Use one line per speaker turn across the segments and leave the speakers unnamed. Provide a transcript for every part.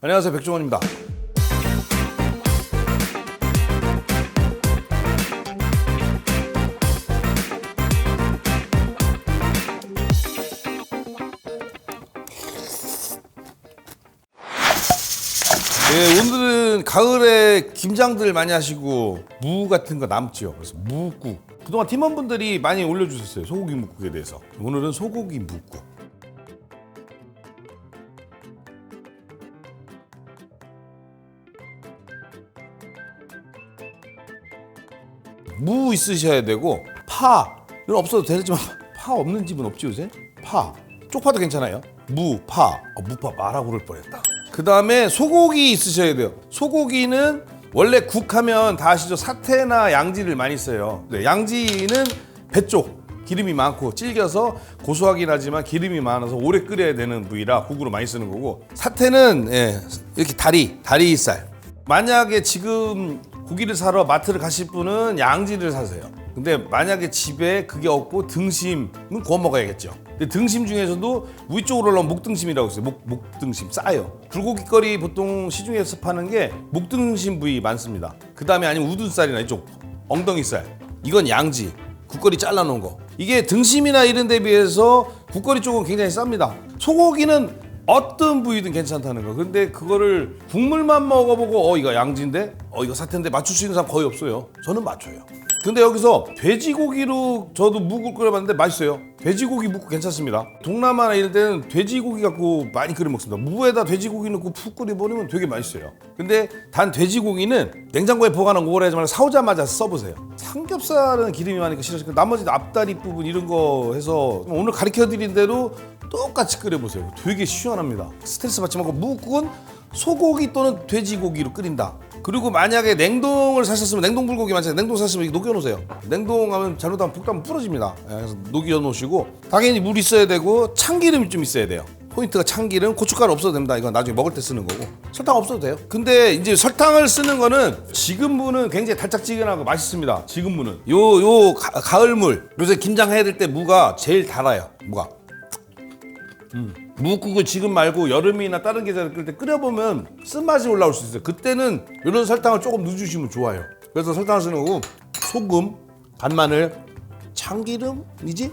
안녕하세요, 백종원입니다. 네, 오늘은 가을에 김장들 많이 하시고 무 같은 거 남죠. 그래서 무국. 그동안 팀원분들이 많이 올려주셨어요. 소고기 묵국에 대해서. 오늘은 소고기 묵국. 무 있으셔야 되고 파 이건 없어도 되지만 파 없는 집은 없지 요새? 파 쪽파도 괜찮아요. 무, 파 무파 말하고 그럴 뻔했다. 그 다음에 소고기 있으셔야 돼요. 소고기는 원래 국하면 다 아시죠? 사태나 양지를 많이 써요. 네, 양지는 배 쪽 기름이 많고 질겨서 고소하긴 하지만 기름이 많아서 오래 끓여야 되는 부위라 국으로 많이 쓰는 거고, 사태는 이렇게 다리살. 만약에 지금 고기를 사러 마트를 가실 분은 양지를 사세요. 근데 만약에 집에 그게 없고 등심은 구워 먹어야겠죠. 근데 등심 중에서도 위쪽으로 올라온 목등심이라고 있어요. 목등심 싸요. 불고기거리 보통 시중에서 파는 게 목등심 부위 많습니다. 그 다음에 아니면 우둔살이나 이쪽 엉덩이살, 이건 양지 국거리 잘라놓은 거. 이게 등심이나 이런 데 비해서 국거리 쪽은 굉장히 쌉니다. 소고기는 어떤 부위든 괜찮다는 거. 근데 그거를 국물만 먹어보고 이거 양지인데 이거 사태인데 맞출 수 있는 사람 거의 없어요. 저는 맞춰요. 근데 여기서 돼지고기로 저도 묵을 끓여봤는데 맛있어요. 돼지고기 묵국 괜찮습니다. 동남아나 이런 데는 돼지고기 갖고 많이 끓여 먹습니다. 무에다 돼지고기 넣고 푹 끓여버리면 되게 맛있어요. 근데 단 돼지고기는 냉장고에 보관하고 오래 하지 말고 사오자마자 써보세요. 삼겹살은 기름이 많으니까 싫으시고 나머지 앞다리 부분 이런 거 해서 오늘 가르쳐드린 대로 똑같이 끓여보세요. 되게 시원합니다. 스트레스 받지 말고. 묵국은 소고기 또는 돼지고기로 끓인다. 그리고 만약에 냉동을 사셨으면, 냉동 불고기 많잖아요. 냉동 사셨으면 녹여놓으세요. 냉동하면 잘못하면 푹 부러집니다. 그래서 녹여놓으시고, 당연히 물 있어야 되고 참기름이 좀 있어야 돼요. 포인트가 참기름, 고춧가루 없어도 됩니다. 이건 나중에 먹을 때 쓰는 거고, 설탕 없어도 돼요. 근데 이제 설탕을 쓰는 거는 지금 무는 굉장히 달짝지근하고 맛있습니다. 지금 무는 가을물, 요새 김장해야 될 때 무가 제일 달아요. 무가 무국을 지금 말고 여름이나 다른 계절에 끓일 때 끓여보면 쓴맛이 올라올 수 있어요. 그때는 이런 설탕을 조금 넣어주시면 좋아요. 그래서 설탕을 쓰는 거고, 소금, 간마늘, 참기름이지?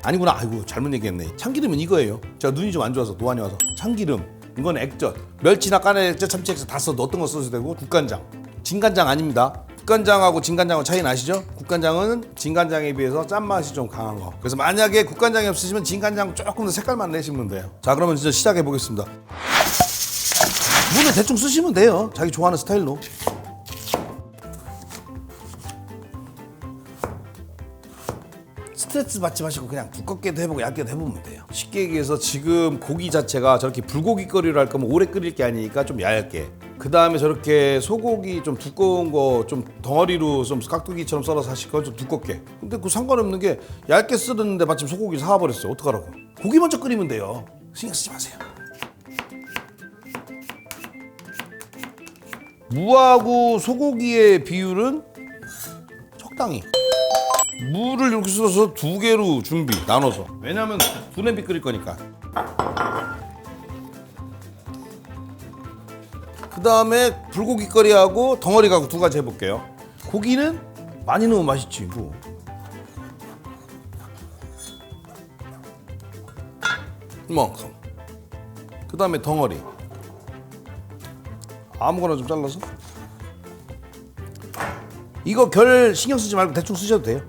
아니구나. 아이고 잘못 얘기했네. 참기름은 이거예요. 제가 눈이 좀 안 좋아서 노안이 와서. 참기름, 이건 액젓, 멸치나 까네 액젓, 참치 액젓 다 써도 어떤 거 써도 되고, 국간장, 진간장 아닙니다. 국간장하고 진간장하고 차이는 아시죠? 국간장은 진간장에 비해서 짠맛이 좀 강한 거. 그래서 만약에 국간장이 없으시면 진간장 조금 더 색깔만 내시면 돼요. 자, 그러면 진짜 시작해 보겠습니다. 물을 대충 쓰시면 돼요. 자기 좋아하는 스타일로. 스트레스 받지 마시고 그냥 두껍게도 해보고 얇게도 해보면 돼요. 쉽게 얘기해서 지금 고기 자체가 저렇게 불고기거리로 할 거면 오래 끓일 게 아니니까 좀 얇게, 그 다음에 저렇게 소고기 좀 두꺼운 거 좀 덩어리로 좀 깍두기처럼 썰어서 하실 건 좀 두껍게. 근데 그 상관없는 게 얇게 썰었는데 마침 소고기 사와버렸어. 어떡하라고. 고기 먼저 끓이면 돼요. 신경 쓰지 마세요. 무하고 소고기의 비율은 적당히. 물을 이렇게 썰어서 2개로 준비, 나눠서. 왜냐면 두 냄비 끓일 거니까. 그 다음에 불고기거리하고 덩어리하고 2가지 해볼게요. 고기는 많이 넣으면 맛있지 뭐. 이만큼. 그 다음에 덩어리 아무거나 좀 잘라서. 이거 결 신경 쓰지 말고 대충 쓰셔도 돼요.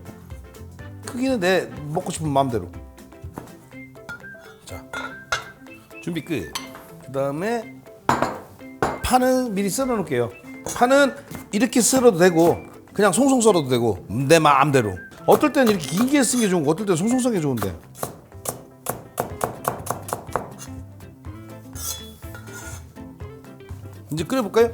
크기는 내 먹고 싶은 마음대로. 자, 준비 끝. 그 다음에 파는 미리 썰어 놓을게요. 파는 이렇게 썰어도 되고 그냥 송송 썰어도 되고 내 마음대로. 어떨 때는 이렇게 길게 쓰는 게 좋은 거, 어떨 때는 송송 쓰는 게 좋은데. 이제 끓여볼까요?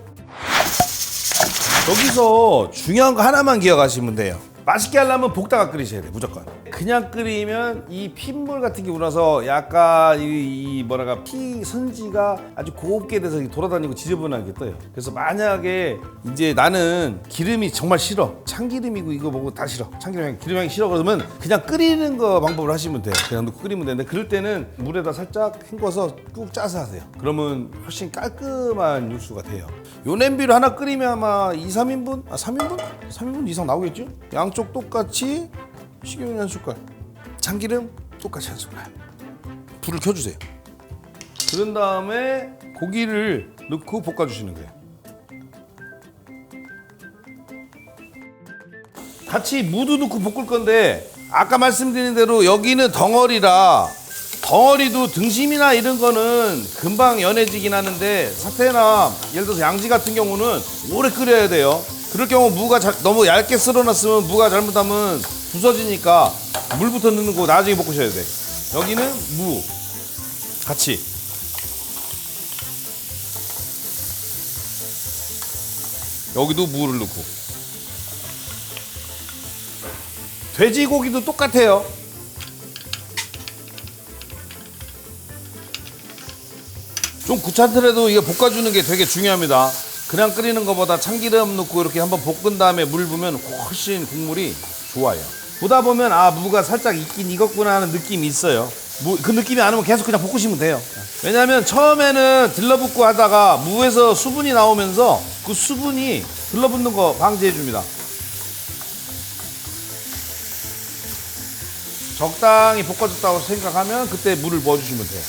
여기서 중요한 거 하나만 기억하시면 돼요. 맛있게 하려면 볶다가 끓이셔야 돼요. 무조건. 그냥 끓이면 이 핏물 같은 게 우러나서 약간 이 뭐랄까 피 선지가 아주 곱게 돼서 돌아다니고 지저분하게 떠요. 그래서 만약에 이제 나는 기름이 정말 싫어, 참기름이고 이거 뭐고 다 싫어, 참기름 기름향이 싫어, 그러면 그냥 끓이는 거 방법을 하시면 돼요. 그냥 넣고 끓이면 되는데 그럴 때는 물에다 살짝 헹궈서 꾹 짜서 하세요. 그러면 훨씬 깔끔한 육수가 돼요. 요 냄비로 하나 끓이면 아마 2, 3인분? 3인분? 3인분 이상 나오겠죠? 양쪽 똑같이 식용유 한 숟갈, 참기름 똑같이 한 숟갈. 불을 켜주세요. 그런 다음에 고기를 넣고 볶아주시는 거예요. 같이 무도 넣고 볶을 건데 아까 말씀드린 대로 여기는 덩어리라 덩어리도 등심이나 이런 거는 금방 연해지긴 하는데 사태나 예를 들어서 양지 같은 경우는 오래 끓여야 돼요. 그럴 경우 무가 너무 얇게 썰어놨으면 무가 잘못하면 부서지니까 물부터 넣는 거 나중에 볶으셔야 돼. 여기는 무 같이 여기도 무를 넣고 돼지고기도 똑같아요. 좀 귀찮더라도 이거 볶아주는 게 되게 중요합니다. 그냥 끓이는 것보다 참기름 넣고 이렇게 한번 볶은 다음에 물 부으면 훨씬 국물이 좋아요. 보다 보면 아 무가 살짝 익긴 익었구나 하는 느낌이 있어요. 그 느낌이 안 오면 계속 그냥 볶으시면 돼요. 왜냐하면 처음에는 들러붙고 하다가 무에서 수분이 나오면서 그 수분이 들러붙는 거 방지해 줍니다. 적당히 볶아졌다고 생각하면 그때 물을 부어주시면 돼요.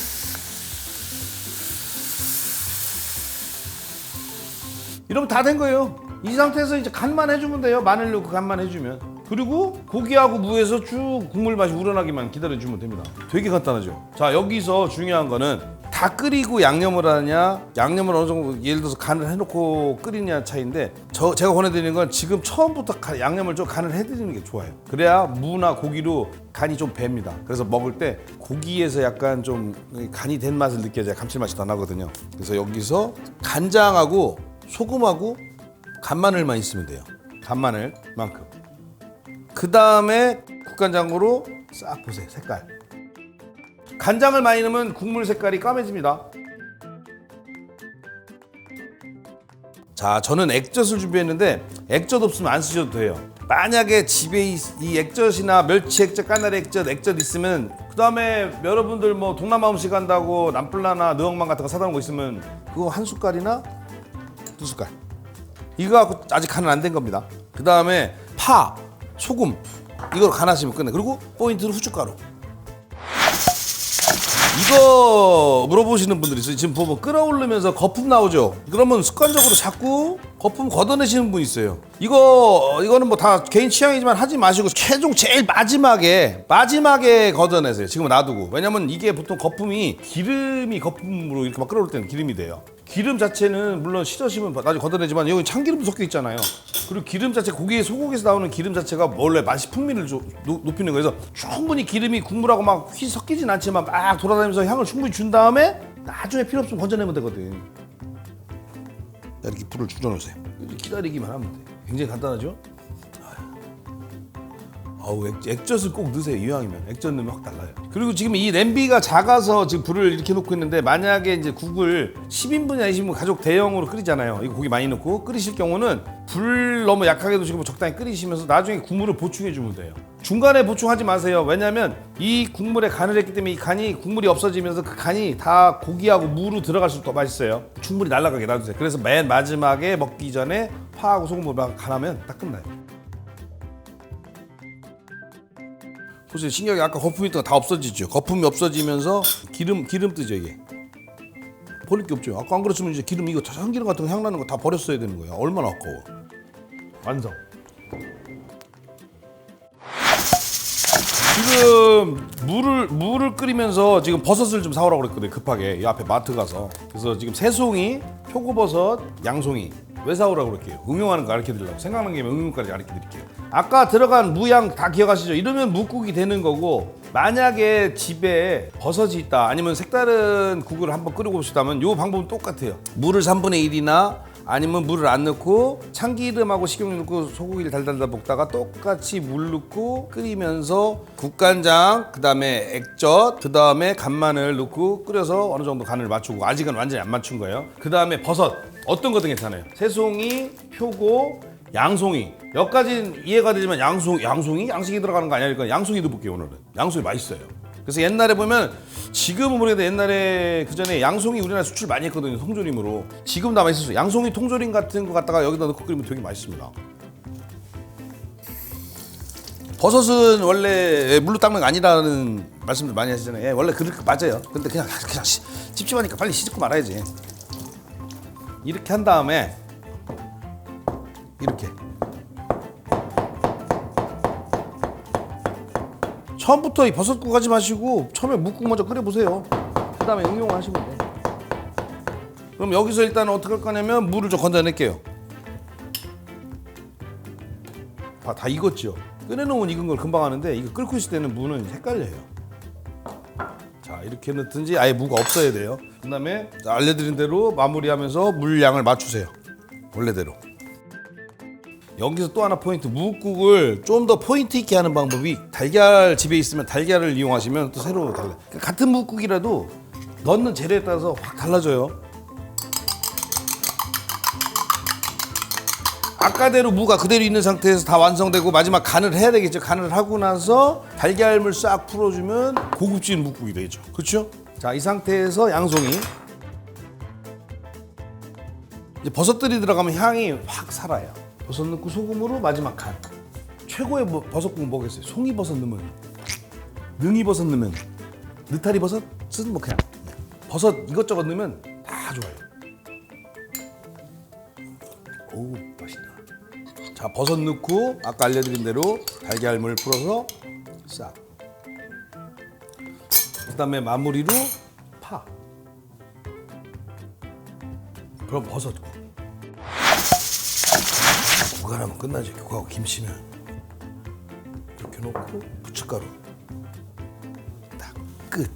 이러면 다 된 거예요. 이 상태에서 이제 간만 해주면 돼요. 마늘 넣고 간만 해주면. 그리고 고기하고 무에서 쭉 국물 맛이 우러나기만 기다려주면 됩니다. 되게 간단하죠. 자, 여기서 중요한 거는 다 끓이고 양념을 하냐, 양념을 어느 정도 예를 들어서 간을 해놓고 끓이냐 차이인데 제가 권해드리는 건 지금 처음부터 양념을 좀 간을 해드리는 게 좋아요. 그래야 무나 고기로 간이 좀 뱄니다. 그래서 먹을 때 고기에서 약간 좀 간이 된 맛을 느껴야 감칠맛이 더 나거든요. 그래서 여기서 간장하고 소금하고 간마늘만 있으면 돼요. 간마늘만큼. 그 다음에 국간장으로 싹 보세요. 색깔. 간장을 많이 넣으면 국물 색깔이 까매집니다. 자, 저는 액젓을 준비했는데 액젓 없으면 안 쓰셔도 돼요. 만약에 집에 이 액젓이나 멸치 액젓, 까나리 액젓, 액젓 있으면 그 다음에 여러분들 뭐 동남아 음식 한다고 남플라나 느엉만 같은 거 사다 놓은 거 있으면 그거 한 숟갈이나 두 숟갈. 이거 갖고 아직 간은 안 된 겁니다. 그 다음에 파, 소금 이걸 간하시면 끝내. 그리고 포인트는 후춧가루. 이거 물어보시는 분들이 있어요. 지금 보면 끓어오르면서 거품 나오죠. 그러면 습관적으로 자꾸 거품 걷어내시는 분이 있어요. 이거는 뭐 다 개인 취향이지만 하지 마시고 최종 제일 마지막에 걷어내세요. 지금 놔두고. 왜냐면 이게 보통 기름이 거품으로 이렇게 막 끓어올 때는 기름이 돼요. 기름 자체는 물론 싫으시면 나중에 걷어내지만 여기 참기름도 섞여 있잖아요. 그리고 기름 자체 소고기에서 나오는 기름 자체가 원래 맛이 풍미를 높이는 거여서 충분히 기름이 국물하고 막 휘 섞이진 않지만 막 돌아다니면서 향을 충분히 준 다음에 나중에 필요 없으면 건져내면 되거든. 이렇게 불을 줄여놓으세요. 이렇게 기다리기만 하면 돼. 굉장히 간단하죠? 아우 액젓을 꼭 넣으세요. 이왕이면 액젓 넣으면 확 달라요. 그리고 지금 이 냄비가 작아서 지금 불을 이렇게 놓고 있는데 만약에 이제 국을 10인분이나 20인분 가족 대용으로 끓이잖아요. 이거 고기 많이 넣고 끓이실 경우는 불 너무 약하게 두시고 적당히 끓이시면서 나중에 국물을 보충해 주면 돼요. 중간에 보충하지 마세요. 왜냐하면 이 국물에 간을 했기 때문에 이 간이 국물이 없어지면서 그 간이 다 고기하고 무로 들어갈수록 더 맛있어요. 충분히 날아가게 놔두세요. 그래서 맨 마지막에 먹기 전에 파하고 소금으로 간하면 딱 끝나요. 보세요. 신기하게 아까 거품이 있던 거 다 없어지죠. 거품이 없어지면서 기름 뜨죠 이게. 버릴 게 없죠. 아까 안 그랬으면 이제 기름 이거 참기름 같은 거 향 나는 거 다 버렸어야 되는 거예요. 얼마나 아까워. 완성. 지금 물을 끓이면서 지금 버섯을 좀 사오라고 그랬거든요. 급하게 이 앞에 마트 가서. 그래서 지금 새송이, 표고버섯, 양송이 왜 사오라고 그럴게요. 응용하는 거 가르쳐 드리려고. 생각난 김에 응용까지 가르쳐 드릴게요. 아까 들어간 무양 다 기억하시죠? 이러면 묵국이 되는 거고, 만약에 집에 버섯이 있다 아니면 색다른 국을 한번 끓이고 싶다면 이 방법은 똑같아요. 물을 3분의 1이나 아니면 물을 안 넣고 참기름하고 식용유 넣고 소고기를 달달달 볶다가 똑같이 물 넣고 끓이면서 국간장, 그다음에 액젓, 그다음에 간마늘 넣고 끓여서 어느 정도 간을 맞추고, 아직은 완전히 안 맞춘 거예요. 그다음에 버섯 어떤 것도 괜찮아요. 새송이, 표고, 양송이. 여기까지는 이해가 되지만 양송이 들어가는 거 아니야? 그러니까 양송이 넣어볼게요. 오늘은 양송이 맛있어요. 그래서 옛날에 보면, 지금은 모르겠는데 옛날에 그전에 양송이 우리나라 수출 많이 했거든요. 통조림으로. 지금도 아마 있었어요. 양송이 통조림 같은 거 갖다가 여기다 넣고 끓이면 되게 맛있습니다. 버섯은 원래 물로 닦는 거 아니라는 말씀들 많이 하시잖아요. 예, 원래 그렇게 맞아요. 근데 그냥 찝찝하니까 빨리 씻고 말아야지. 이렇게 한 다음에 이렇게 처음부터 이 버섯국 하지 마시고 처음에 묵국 먼저 끓여보세요. 그 다음에 응용하시면 돼요. 그럼 여기서 일단 어떻게 할 거냐면 물을 좀 건져낼게요. 다 익었죠? 끓여놓으면 익은 걸 금방 하는데 이거 끓고 있을 때는 무는 헷갈려요. 자, 이렇게 넣든지 아예 무가 없어야 돼요. 그 다음에 알려드린 대로 마무리하면서 물량을 맞추세요. 원래대로. 여기서 또 하나 포인트, 묵국을 좀 더 포인트 있게 하는 방법이, 달걀 집에 있으면 달걀을 이용하시면 또 새로 달라요. 같은 묵국이라도 넣는 재료에 따라서 확 달라져요. 아까대로 무가 그대로 있는 상태에서 다 완성되고 마지막 간을 해야 되겠죠. 간을 하고 나서 달걀물 싹 풀어주면 고급진 묵국이 되죠. 그렇죠? 자, 이 상태에서 양송이, 이제 버섯들이 들어가면 향이 확 살아요. 버섯 넣고 소금으로 마지막 간. 최고의 버섯국 뭐겠어요? 송이버섯 넣으면, 능이버섯 넣으면, 느타리버섯은 뭐 그냥 버섯 이것저것 넣으면 다 좋아요. 오, 맛있다. 자, 버섯 넣고 아까 알려드린 대로 달걀물 풀어서 싹. 그다음에 마무리로 파. 그럼 버섯국. 국 하나면 끝나지. 국하고 김치는 이렇게 놓고 부춧가루 딱 끝.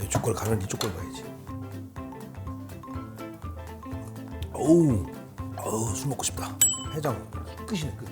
이쪽 걸 가는 이쪽 걸 봐야지. 어우, 술 먹고 싶다. 해장 끝이네, 끝.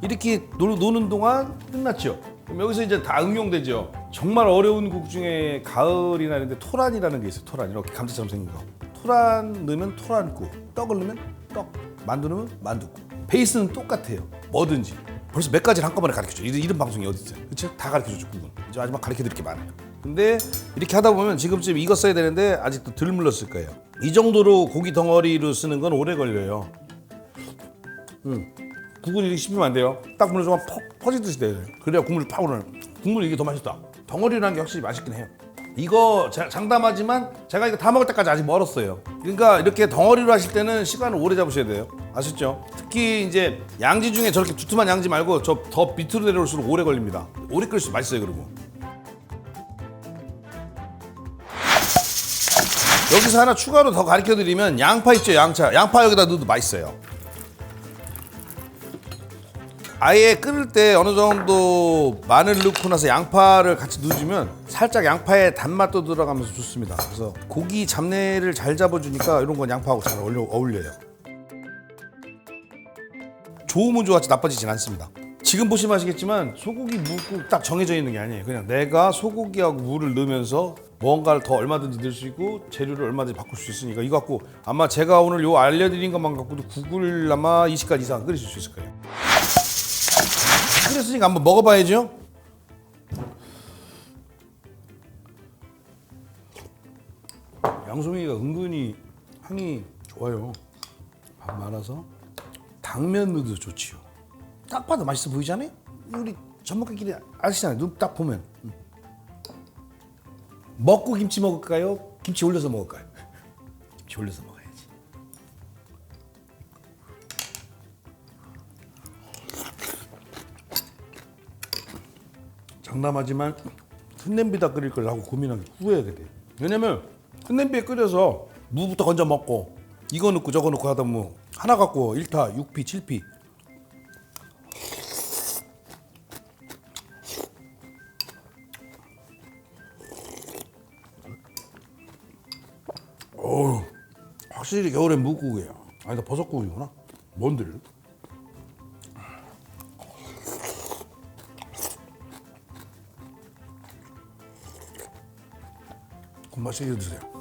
이렇게 노는 동안 끝났죠. 그럼 여기서 이제 다 응용되죠. 정말 어려운 국 중에 가을이나 이런 데 토란이라는 게 있어요. 토란, 이렇게 감자처럼 생긴 거. 토란 넣으면 토란국, 떡을 넣으면 떡, 만두 넣으면 만두국. 베이스는 똑같아요. 뭐든지. 벌써 몇 가지를 한꺼번에 가르쳐줘. 이런 방송이 어디 있어요? 그렇죠? 다 가르쳐줘, 국은. 이제 마지막 가르쳐드릴 게 많아요. 근데 이렇게 하다 보면 지금쯤 익었어야 되는데 아직도 덜 물렀을 거예요. 이 정도로 고기 덩어리로 쓰는 건 오래 걸려요. 국은 이렇게 씹으면 안 돼요. 딱 물어주면 퍼지듯이 돼요. 그래야 국물이 팍 오르는. 국물 이게 더 맛있다. 덩어리라는 게 확실히 맛있긴 해요. 이거 장담하지만 제가 이거 다 먹을 때까지 아직 멀었어요. 그러니까 이렇게 덩어리로 하실 때는 시간을 오래 잡으셔야 돼요. 아셨죠? 특히 이제 양지 중에 저렇게 두툼한 양지 말고 저 더 밑으로 내려올수록 오래 걸립니다. 오래 끓일수록 맛있어요. 그리고 여기서 하나 추가로 더 가르쳐드리면, 양파 있죠? 양파 여기다 넣어도 맛있어요. 아예 끓일 때 어느 정도 마늘 넣고 나서 양파를 같이 넣어주면 살짝 양파의 단맛도 들어가면서 좋습니다. 그래서 고기 잡내를 잘 잡아주니까 이런 건 양파하고 잘 어울려요. 좋으면 좋았지 나빠지진 않습니다. 지금 보시면 아시겠지만 소고기 묵국 딱 정해져 있는 게 아니에요. 그냥 내가 소고기하고 물을 넣으면서 뭔가를 더 얼마든지 넣을 수 있고 재료를 얼마든지 바꿀 수 있으니까, 이거 갖고 아마 제가 오늘 요 알려드린 것만 갖고도 국을 아마 20가지 이상 끓이실 수 있을 거예요. 끓였으니까 한번 먹어봐야죠. 양송이가 은근히 향이 좋아요. 밥 말아서 당면 넣어도 좋지요. 딱 봐도 맛있어 보이잖아요. 우리 전문가끼리 아시잖아요. 눈 딱 보면. 먹고 김치 먹을까요? 김치 올려서 먹을까요? 김치 올려서 먹어야지. 장담하지만 큰 냄비다 끓일 걸 하고 고민하기 후회하게 돼요. 왜냐면 큰 냄비에 끓여서 무부터 건져 먹고 이거 넣고 저거 넣고 하다 보면 하나 갖고 1타, 6피, 7피. 확실히 겨울엔 무국이에요. 아니다 버섯국이구나. 뭔들? 맛있게 드세요.